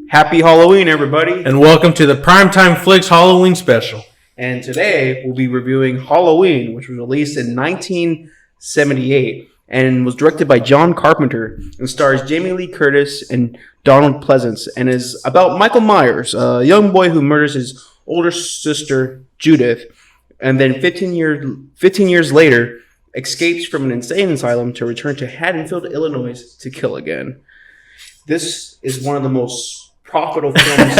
Happy Halloween, everybody. And welcome to the Primetime Flicks Halloween Special. And today we'll be reviewing Halloween, which was released in 1978 and was directed by John Carpenter and stars Jamie Lee Curtis and Donald Pleasance and is about Michael Myers, a young boy who murders his older sister, Judith, and then 15 years later escapes from an insane asylum to return to Haddonfield, Illinois to kill again. This is one of the most profitable films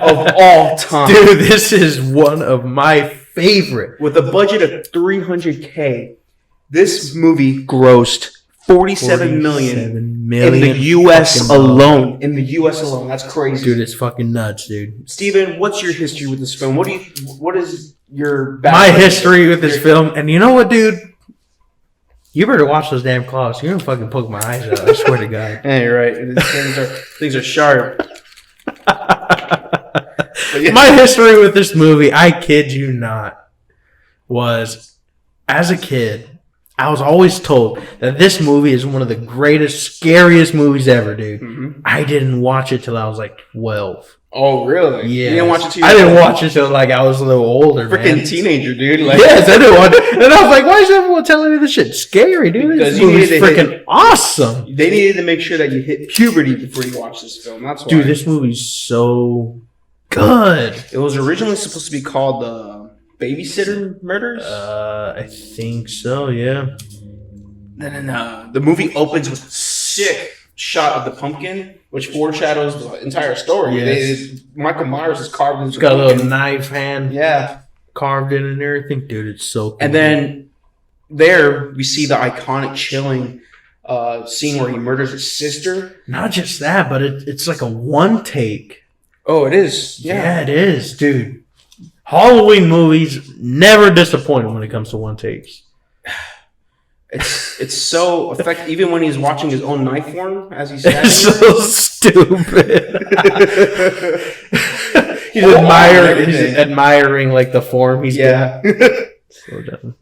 of all time. Dude, this is one of my favorite. With a budget of $300K, this movie grossed $47 million in the U.S. alone. In the U.S. alone. That's crazy. Dude, it's fucking nuts, dude. Steven, what's your history with this film? What is your background? My history with this film, and you know what, dude? You better watch those damn claws. You're gonna fucking poke my eyes out. I swear to God. Yeah, you're right. Things are sharp. Yeah. My history with this movie, I kid you not, was as a kid, I was always told that this movie is one of the greatest, scariest movies ever, dude. Mm-hmm. I didn't watch it till I was like 12. Oh, really? Yeah. You didn't watch it till I didn't watch it till like I was a little older, freaking teenager, dude. Like, yes, I didn't watch it. And I was like, why is everyone telling me this shit's scary, dude? Because this movie's freaking awesome. They needed to make sure that you hit puberty before you watch this film. That's why. Dude, this movie's so good. It was originally supposed to be called Babysitter Murders? I think so, yeah. Then the movie opens with a sick shot of the pumpkin, which foreshadows the entire story. Yes. Michael Myers is carved into the pumpkin. Got a little knife hand carved in and everything. Dude, it's so cool. And then there we see the iconic chilling scene where he murders his sister. Not just that, but it's like a one take. Oh, it is? Yeah, it is, dude. Halloween movies never disappoint when it comes to one takes. It's so effective. Even when he's watching his own knife form as he's standing. It's so stupid. he's admiring like the form he's getting. So dumb.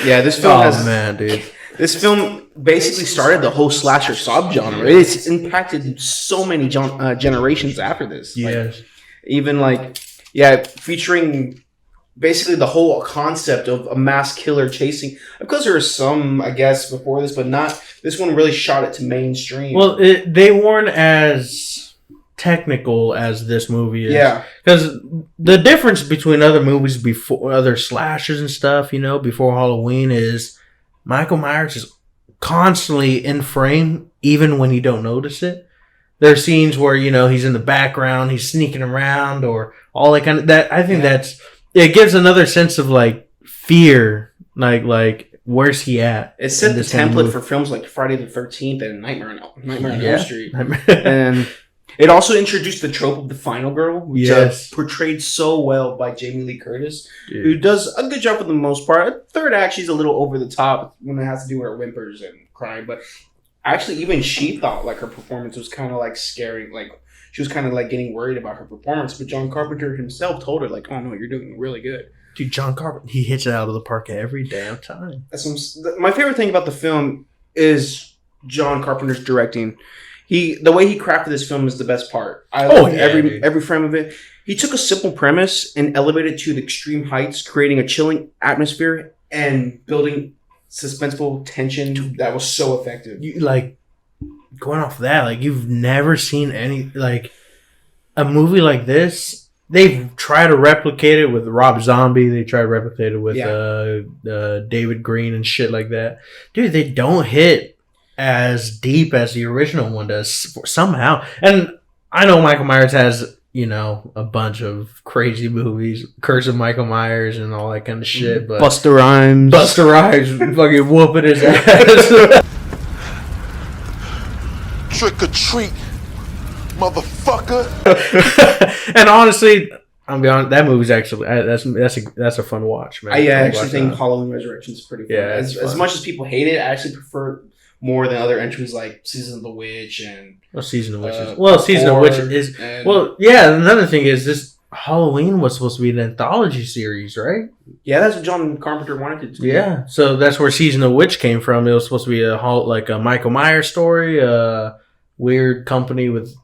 Yeah, this film man, dude. This film basically started the whole slasher subgenre. It's impacted so many generations after this. Yes. Featuring basically the whole concept of a mass killer chasing. Of course, there were some, I guess, before this, but not. This one really shot it to mainstream. Well, they weren't as technical as this movie is. Yeah. Because the difference between other movies before, other slashers and stuff, before Halloween is Michael Myers is constantly in frame, even when you don't notice it. There are scenes where, he's in the background, he's sneaking around, or all that kind of that. I think it gives another sense of like fear, like where's he at? It set the template for films like Friday the 13th and Nightmare on Elm Street. And it also introduced the trope of the final girl, which is portrayed so well by Jamie Lee Curtis, who does a good job for the most part. Third act, she's a little over the top when it has to do with her whimpers and crying, but actually even she thought like her performance was kind of like scary, like she was kind of like getting worried about her performance, but John Carpenter himself told her like, "Oh no, you're doing really good." Dude, John Carpenter, he hits it out of the park every damn time. My favorite thing about the film is John Carpenter's directing. The way he crafted this film is the best part. I love every frame of it. He took a simple premise and elevated it to the extreme heights, creating a chilling atmosphere and building suspenseful tension that was so effective. Going off of that, you've never seen any a movie like this. They've tried to replicate it with Rob Zombie. They tried to replicate it with David Green and shit like that. Dude, they don't hit as deep as the original one does somehow. And I know Michael Myers has, a bunch of crazy movies, Curse of Michael Myers and all that kind of shit. But Busta Rhymes fucking whooping his ass. Trick or treat, motherfucker. And honestly, I'll be honest, that movie's actually that's a fun watch, man. I actually think Halloween Resurrection is pretty fun. Yeah, as much as people hate it, I actually prefer more than other entries like Season of the Witch and Season of Witch is another thing is this Halloween was supposed to be an anthology series, right? Yeah, that's what John Carpenter wanted it to be. Yeah. So that's where Season of Witch came from. It was supposed to be a Michael Myers story, a weird company with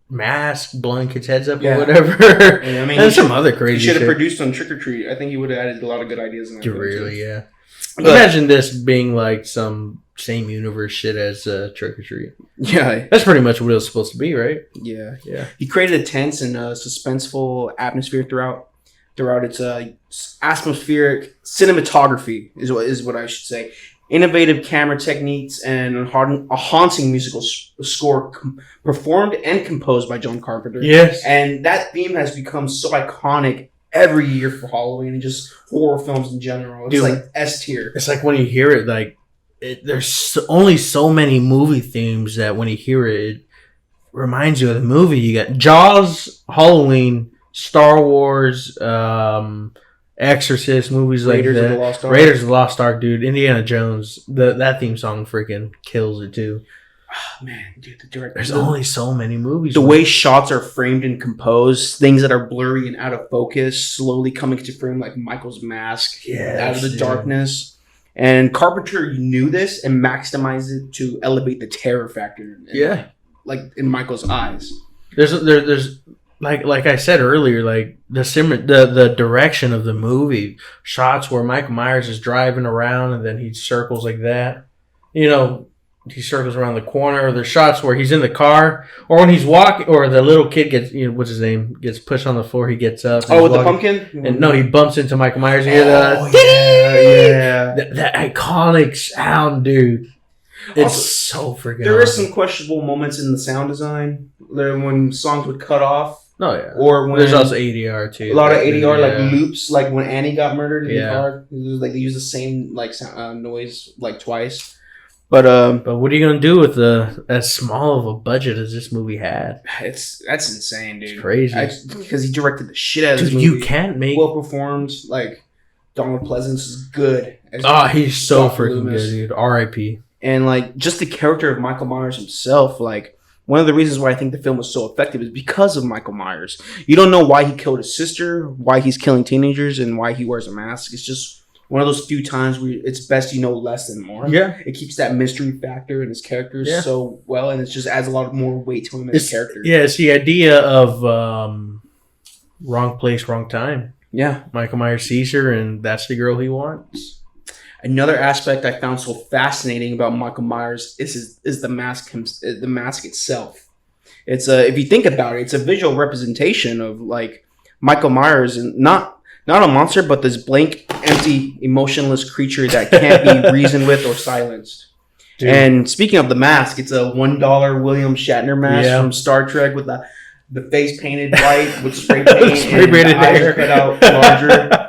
mask blowing kids' heads up or whatever. Yeah, I mean, and some other crazy He should have shit. produced on Trick or Treat. I think he would have added a lot of good ideas in that. Really, yeah. But, imagine this being like some same universe shit as Trick or Treat. Yeah. That's pretty much what it was supposed to be, right? Yeah. Yeah. He created a tense and suspenseful atmosphere throughout its atmospheric cinematography is what I should say. Innovative camera techniques and a haunting musical score performed and composed by John Carpenter. Yes. And that theme has become so iconic every year for Halloween and just horror films in general. It's Dude, like S tier. It's like when you hear it, like there's only so many movie themes that when you hear it, it reminds you of the movie. You got Jaws, Halloween, Star Wars, Exorcist, movies like Raiders of that. the Lost Ark. Raiders of the Lost Ark, dude. Indiana Jones. That theme song freaking kills it too. Oh, man, dude, the director. There's only so many movies. The way shots are framed and composed, things that are blurry and out of focus, slowly coming to frame like Michael's mask out of the darkness. And Carpenter knew this and maximized it to elevate the terror factor. Like in Michael's eyes. There's like I said earlier, like the direction of the movie, shots where Michael Myers is driving around and then he circles like that. You know, he circles around the corner. Or there's shots where he's in the car, or when he's walking, or the little kid gets, what's his name, gets pushed on the floor. He gets up. Oh, with the pumpkin? And no, he bumps into Michael Myers. And that iconic sound, dude. It's also, so freaking. There awesome. is some questionable moments in the sound design when songs would cut off. Oh yeah. Or when there's also ADR too. A lot of ADR like loops, like when Annie got murdered in the car. It was like they use the same like sound, noise like twice. But what are you gonna do with as small of a budget as this movie had? That's insane, dude. It's crazy because he directed the shit out of this movie. You can't make well performed. Like Donald Pleasance is good. He's so Dr. freaking Loomis. good, dude. R.I.P. And like just the character of Michael Myers himself, like. One of the reasons why I think the film was so effective is because of Michael Myers. You don't know why he killed his sister, why he's killing teenagers, and why he wears a mask. It's just one of those few times where it's best you know less than more. Yeah. It keeps that mystery factor in his characters so well, and it just adds a lot more weight to him as a character. Yeah, it's the idea of wrong place, wrong time. Yeah. Michael Myers sees her, and that's the girl he wants. Another aspect I found so fascinating about Michael Myers is the mask itself. It's if you think about it, it's a visual representation of like Michael Myers, and not a monster, but this blank, empty, emotionless creature that can't be reasoned with or silenced. Dude. And speaking of the mask, it's a $1 William Shatner mask from Star Trek with the face painted white with spray paint and the eyes cut out larger.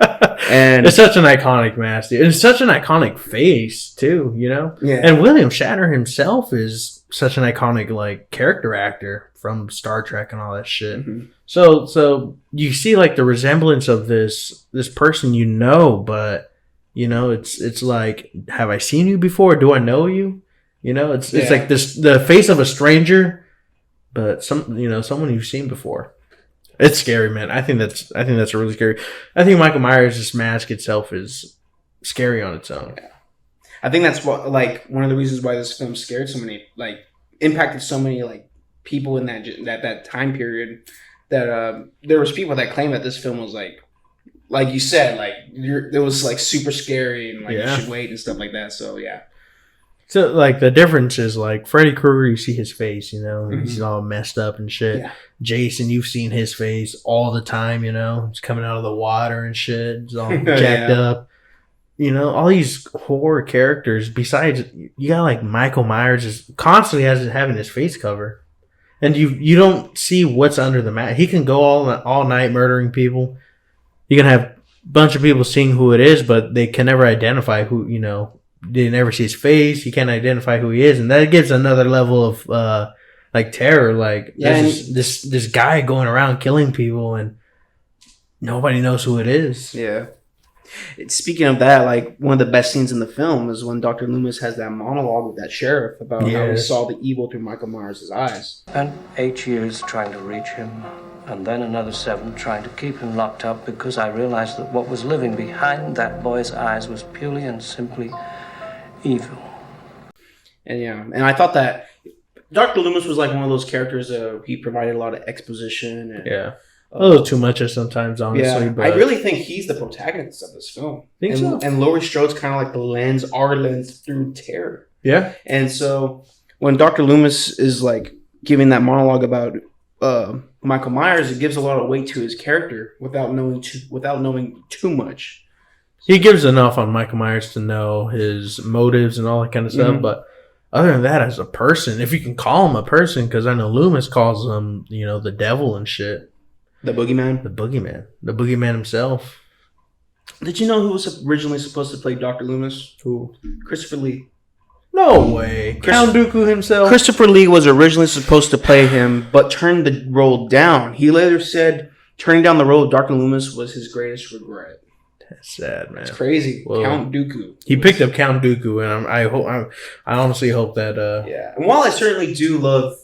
And it's such an iconic mask, dude. It's such an iconic face too, Yeah. And William Shatner himself is such an iconic like character actor from Star Trek and all that shit. Mm-hmm. So you see like the resemblance of this person, but it's like, have I seen you before? Do I know you? It's like the face of a stranger, but someone you've seen before. It's scary, man. I think that's really scary. I think Michael Myers' mask itself is scary on its own. Yeah. I think that's what one of the reasons why this film scared so many, impacted so many people in that time period. That there was people that claim that this film was like you said, it was super scary and you should wait and stuff like that. So yeah. So, the difference is, Freddy Krueger, you see his face, he's all messed up and shit. Yeah. Jason, you've seen his face all the time, he's coming out of the water and shit. He's all jacked up. All these horror characters, besides, you got, Michael Myers is constantly having his face covered. And you don't see what's under the mask. He can go all night murdering people. You can have a bunch of people seeing who it is, but they can never identify who, they never see his face. You can't identify who he is, and that gives another level of terror. There's this guy going around killing people, and nobody knows who it is. Yeah. Speaking of that, one of the best scenes in the film is when Dr. Loomis has that monologue with that sheriff about how he saw the evil through Michael Myers' eyes. Spent 8 years trying to reach him, and then another 7 trying to keep him locked up because I realized that what was living behind that boy's eyes was purely and simply evil. And I thought that Dr. Loomis was like one of those characters. He provided a lot of exposition. And, Yeah. A little too much at sometimes, honestly. Yeah, but I really think he's the protagonist of this film. Think so? And Laurie Strode's kind of like our lens through terror. Yeah. And so when Dr. Loomis is like giving that monologue about Michael Myers, it gives a lot of weight to his character without knowing too much. He gives enough on Michael Myers to know his motives and all that kind of stuff, but other than that, as a person, if you can call him a person, because I know Loomis calls him, the devil and shit. The boogeyman? The boogeyman. The boogeyman himself. Did you know who was originally supposed to play Dr. Loomis? Who? Christopher Lee. No way. Count Dooku himself? Christopher Lee was originally supposed to play him, but turned the role down. He later said turning down the role of Dr. Loomis was his greatest regret. That's sad, man. It's crazy. Well, Count Dooku. He picked up Count Dooku, and I honestly hope that. Yeah, and while I certainly do love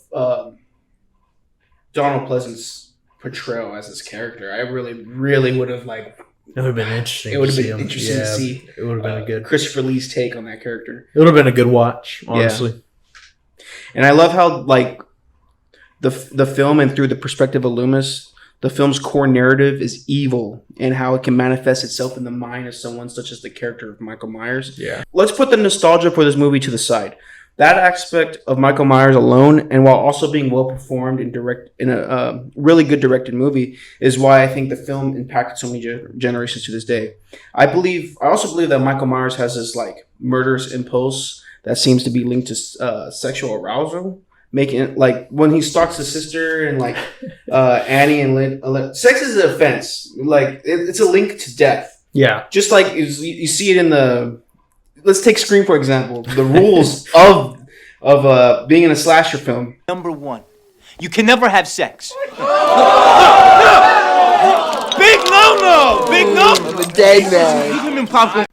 Donald Pleasance's portrayal as his character, I really would have liked. It would have been interesting. It would have been interesting to see. It would have been a good Christopher Lee's take on that character. It would have been a good watch, honestly. Yeah. And I love how like the film, and through the perspective of Loomis, the film's core narrative is evil and how it can manifest itself in the mind of someone such as the character of Michael Myers. Yeah. Let's put the nostalgia for this movie to the side. That aspect of Michael Myers alone, and while also being well performed in a really good directed movie, is why I think the film impacted so many generations to this day. I also believe that Michael Myers has this like murderous impulse that seems to be linked to sexual arousal, making it like when he stalks his sister and like Annie and Lynn. Sex is an offense. Like it's a link to death. Yeah. Just like you see it in the. Let's take Scream, for example. The rules of being in a slasher film. Number 1, you can never have sex. Big no-no! Big no! I'm a dead man.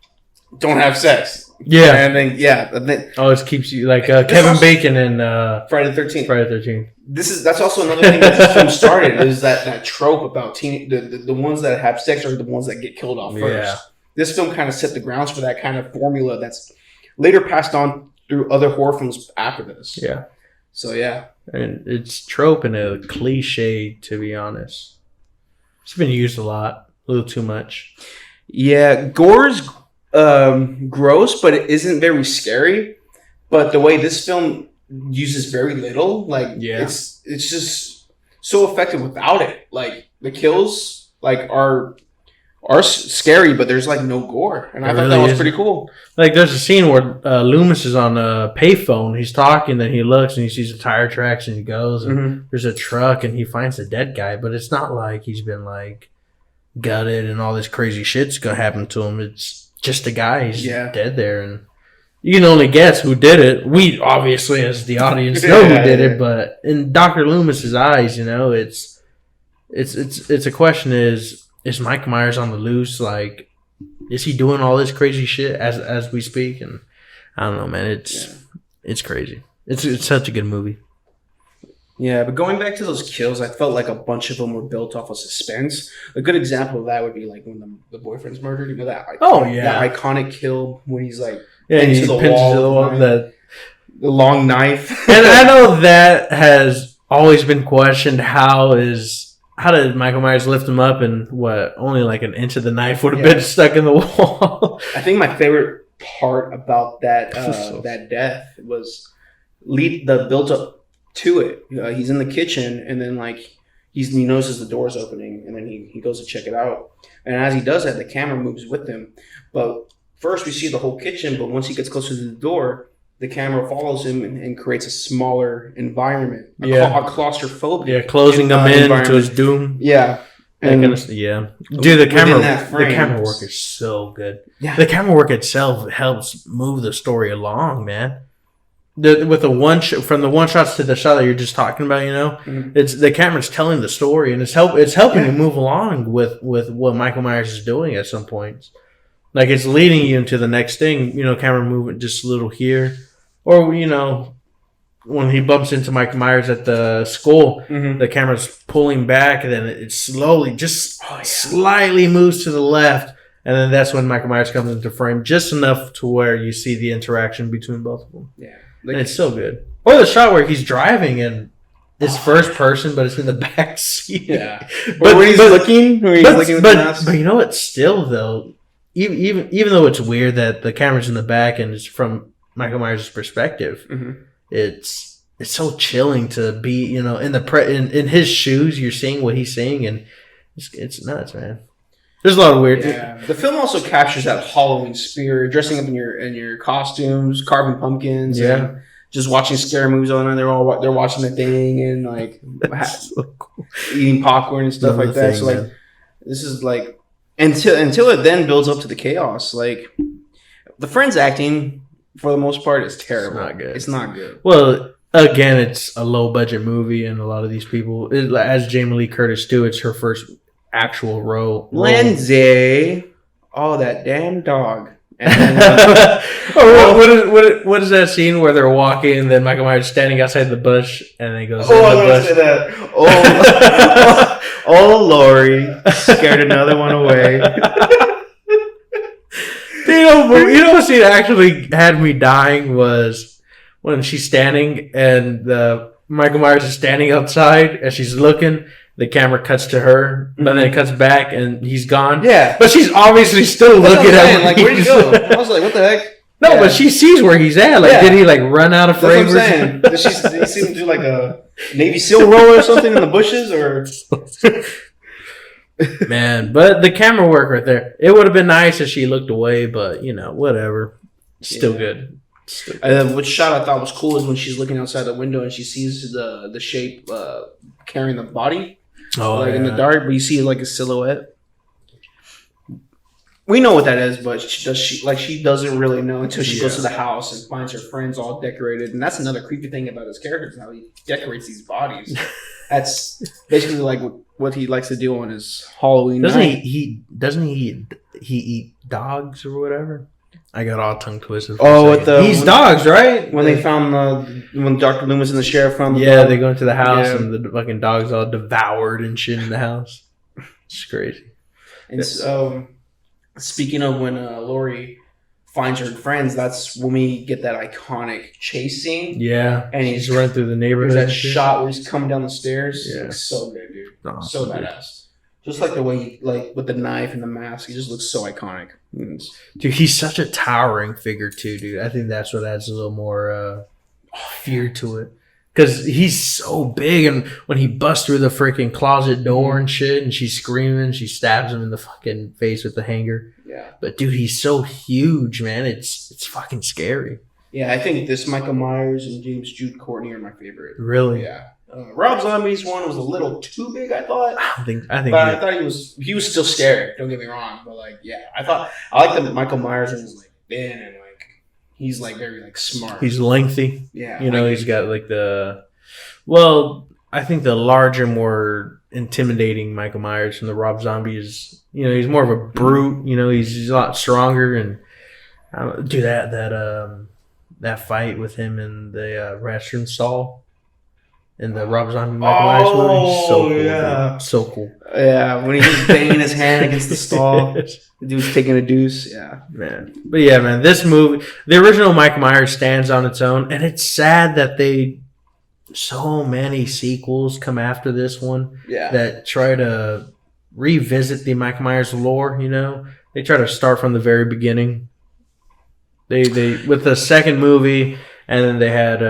Don't have sex. Yeah. And then, It keeps you like Kevin Bacon and Friday the 13th. Friday the 13th. That's also another thing that this film started, is that trope about the ones that have sex are the ones that get killed off first. Yeah. This film kind of set the grounds for that kind of formula that's later passed on through other horror films after this. Yeah. So, yeah. And it's trope and a cliche, to be honest. It's been used a lot. A little too much. Yeah. Gore's gross, but it isn't very scary. But the way this film uses very little, like, it's just so effective without it. Like, the kills, like, are scary, but there's like no gore, and I thought that was pretty cool. Like there's a scene where Loomis is on a payphone, he's talking, then he looks and he sees the tire tracks and he goes and there's a truck and he finds a dead guy, but it's not like he's been like gutted and all this crazy shit's gonna happen to him. It's just a guy, he's dead there, and you can only guess who did it. We obviously as the audience know who did it, but in Dr. Loomis's eyes, it's a question is Mike Myers on the loose? Like, is he doing all this crazy shit as we speak? And I don't know, man. It's crazy. It's such a good movie. Yeah, but going back to those kills, I felt like a bunch of them were built off of suspense. A good example of that would be like when the boyfriend's murdered. You know that? That iconic kill when he's like into the wall, the long knife. And I know that has always been questioned. How did Michael Myers lift him up, and only like an inch of the knife would have been stuck in the wall? I think my favorite part about that that death was the build up to it. He's in the kitchen, and then like he notices the door's opening, and then he goes to check it out. And as he does that, the camera moves with him. But first we see the whole kitchen, but once he gets closer to the door, the camera follows him and creates a smaller environment, a claustrophobic. Yeah, closing him into his doom. Yeah. And dude, the camera work is so good. Yeah. The camera work itself helps move the story along, man. With from the one shots to the shot that you're just talking about, it's the camera's telling the story, and it's helping you move along with what Michael Myers is doing at some points. Like it's leading you into the next thing, camera movement just a little here. Or, when he bumps into Michael Myers at the school, Mhm. the camera's pulling back, and then it slowly, just slightly moves to the left, and then that's when Michael Myers comes into frame, just enough to where you see the interaction between both of them. Yeah. And it's so good. Or the shot where he's driving and it's first person, but it's in the back seat. Yeah. But when he's looking with the mask. But you know what? Still though, even though it's weird that the camera's in the back and it's from Michael Myers' perspective, it's so chilling to be in the in his shoes. You're seeing what he's seeing, and it's nuts, man. There's a lot of weird. Yeah. The film also captures that Halloween spirit, dressing up in your costumes, carving pumpkins, and just watching scary movies all night. They're watching the thing and like So cool. eating popcorn and stuff like that. So like, this is like until it then builds up to the chaos. Like the Friends acting for the most part is terrible. It's not good. It's not good. Well, again, it's a low budget movie, and a lot of these people, as Jamie Lee Curtis too, it's her first actual role. Lindsay, oh that damn dog. And then, what is that scene where they're walking and then Michael Myers standing outside the bush and then he goes, I in was the gonna bush. say that. Oh, Lori scared another one away. You know what scene actually had me dying was when she's standing and Michael Myers is standing outside and she's looking. The camera cuts to her, but then it cuts back and he's gone. Yeah, but she's obviously still looking at him. Like, where'd he go? I was like, what the heck? No, but she sees where he's at. Like, did he like run out of frame? That's what I'm saying. Did he see him do like a Navy SEAL roll or something in the bushes? Or man, but the camera work right there. It would have been nice if she looked away, but whatever. Still good. Which shot I thought was cool is when she's looking outside the window and she sees the shape carrying the body. In the dark, but you see like a silhouette. We know what that is, but she doesn't really know until she goes to the house and finds her friends all decorated. And that's another creepy thing about his character is how he decorates these bodies. That's basically like what he likes to do on his Halloween night. Doesn't he eat dogs or whatever? I got all tongue twisted. He's dogs, right? When they found when Dr. Loomis and the sheriff found the dog. They go into the house and the fucking dog's all devoured and shit in the house. It's crazy. And so, speaking of when Laurie finds her friends, that's when we get that iconic chase scene. Yeah, and he's running through the neighborhood. There's that shot where he's coming down the stairs. Yeah, it's so good, dude. Oh, so badass. Just like the way he, like with the knife and the mask, he just looks so iconic. Dude, he's such a towering figure too, dude. I think that's what adds a little more fear to it. Because he's so big, and when he busts through the freaking closet door and shit, and she's screaming, she stabs him in the fucking face with the hanger. Yeah. But dude, he's so huge, man. It's fucking scary. Yeah, I think this Michael Myers and James Jude Courtney are my favorite. Really? Yeah. Rob Zombie's one was a little too big, I thought. I thought he was still scary. Don't get me wrong, but like, yeah, I like the Michael Myers one was like thin and like he's like very like smart. He's lengthy. Yeah, he's got like I think the larger, more intimidating Michael Myers from the Rob Zombie is, he's more of a brute. He's a lot stronger and that fight with him in the restroom stall. In the Rob Zombie Michael Myers movie, so cool. Yeah, dude. So cool. Yeah, when he's banging his hand against the stall, the dude's taking a deuce. Yeah, man. But yeah, man, this movie, the original Michael Myers stands on its own, and it's sad that so many sequels come after this one. Yeah, that try to revisit the Michael Myers lore. They try to start from the very beginning. They with the second movie, and then they had.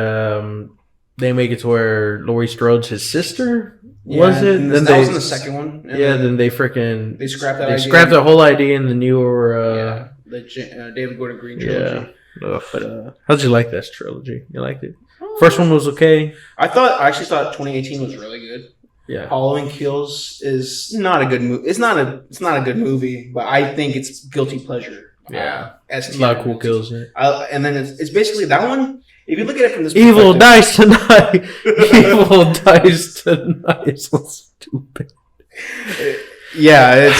They make it to where Laurie Strode's his sister. Was it? Then that was in the second one. Then they scrapped that. They idea. scrapped the whole idea in the newer. The David Gordon Green trilogy. Yeah. But how'd you like this trilogy? You liked it? First one was okay. I actually thought 2018 was really good. Yeah. Halloween Kills is not a good movie. It's not a good movie, but I think it's guilty pleasure. Yeah. A lot of cool kills in it. And then it's basically that one. If you look at it from this Evil dies tonight. Evil dies tonight. It's so stupid. Yeah,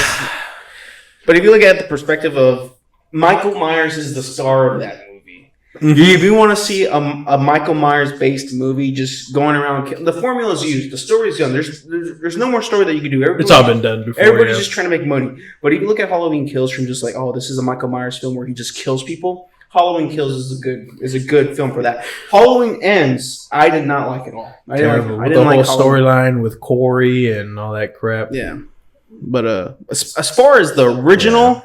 but if you look at the perspective of Michael Myers is the star of that movie. If you want to see a Michael Myers based movie, just going around, the formula is used, the story is done. There's no more story that you can do. It's all been done before. Everybody's just trying to make money. But if you look at Halloween Kills from just like, oh, this is a Michael Myers film where he just kills people. Halloween Kills is a good film for that. Halloween Ends, I did not like at all. I didn't like the whole storyline with Corey and all that crap. Yeah, but as far as the original,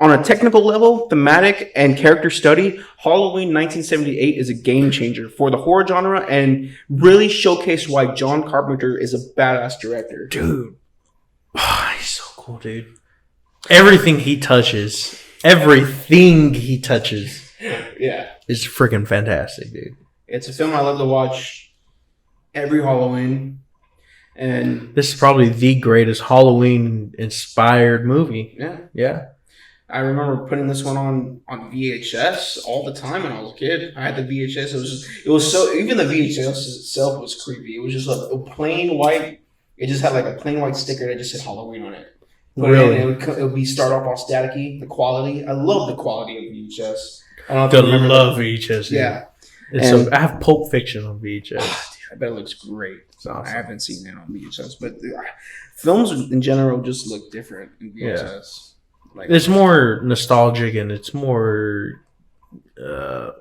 on a technical level, thematic and character study, Halloween 1978 is a game changer for the horror genre and really showcased why John Carpenter is a badass director. Dude, he's so cool, dude. Everything he touches. Everything he touches is freaking fantastic, dude. It's a film I love to watch every Halloween. And this is probably the greatest Halloween-inspired movie. Yeah. I remember putting this one on VHS all the time when I was a kid. I had the VHS. Even the VHS itself was creepy. It was just like a plain white. It just had like a plain white sticker that just said Halloween on it. But really? It would be start off all staticky. The quality, I love the quality of VHS. VHS. Yeah. I have Pulp Fiction on VHS. Dude, I bet it looks great. Awesome. I haven't seen it on VHS, but films in general just look different in VHS. Yeah. It's more nostalgic and it's more,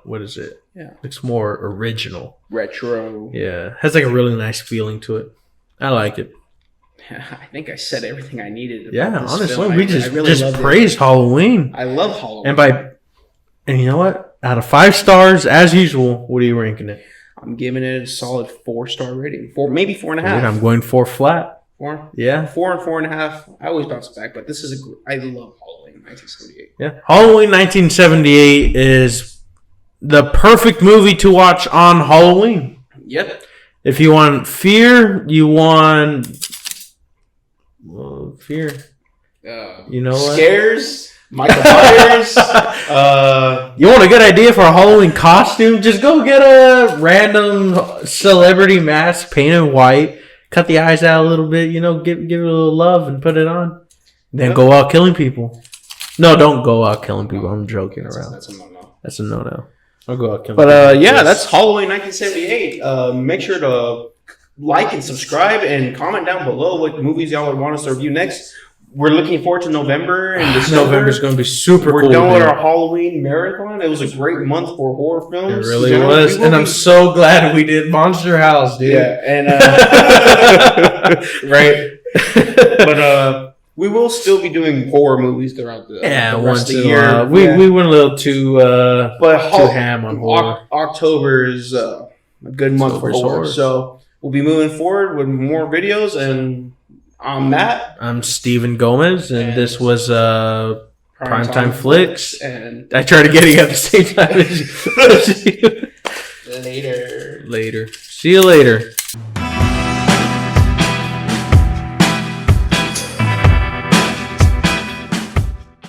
what is it? Yeah. It's more original. Retro. Yeah. Has like a really nice feeling to it. I like it. I think I said everything I needed. Yeah, honestly, film. we just praised Halloween. I love Halloween. And you know what? Out of 5 stars, as usual, what are you ranking it? I'm giving it a solid 4-star rating. Maybe 4.5. Dude, I'm going 4 flat. 4? Yeah. 4 and 4.5. I always bounce back, but this is I love Halloween 1978. Yeah. Halloween 1978 is the perfect movie to watch on Halloween. Yep. If you want fear, you want fear. You know what? Scares. Michael Myers. You want a good idea for a Halloween costume? Just go get a random celebrity mask painted white, cut the eyes out a little bit, give it a little love and put it on. Then go out killing people. No, don't go out killing people. I'm joking around. That's a no-no. That's a no-no. I'll go out killing people. But that's Halloween 1978. Make sure to like and subscribe and comment down below what movies y'all would want us to review next. We're looking forward to November and December. November's going to be super cool. We're done with our Halloween marathon. It was a great month for horror films. It really was. And I'm so glad we did Monster House, dude. Yeah. And, right. But we will still be doing horror movies throughout the rest of the year. We went a little too ham on horror. October is a good month for horror. So we'll be moving forward with more videos, and I'm Matt. I'm Steven Gomez, and this was Primetime Flicks. And I tried to get it at the same time as you. Later. Later. See you later.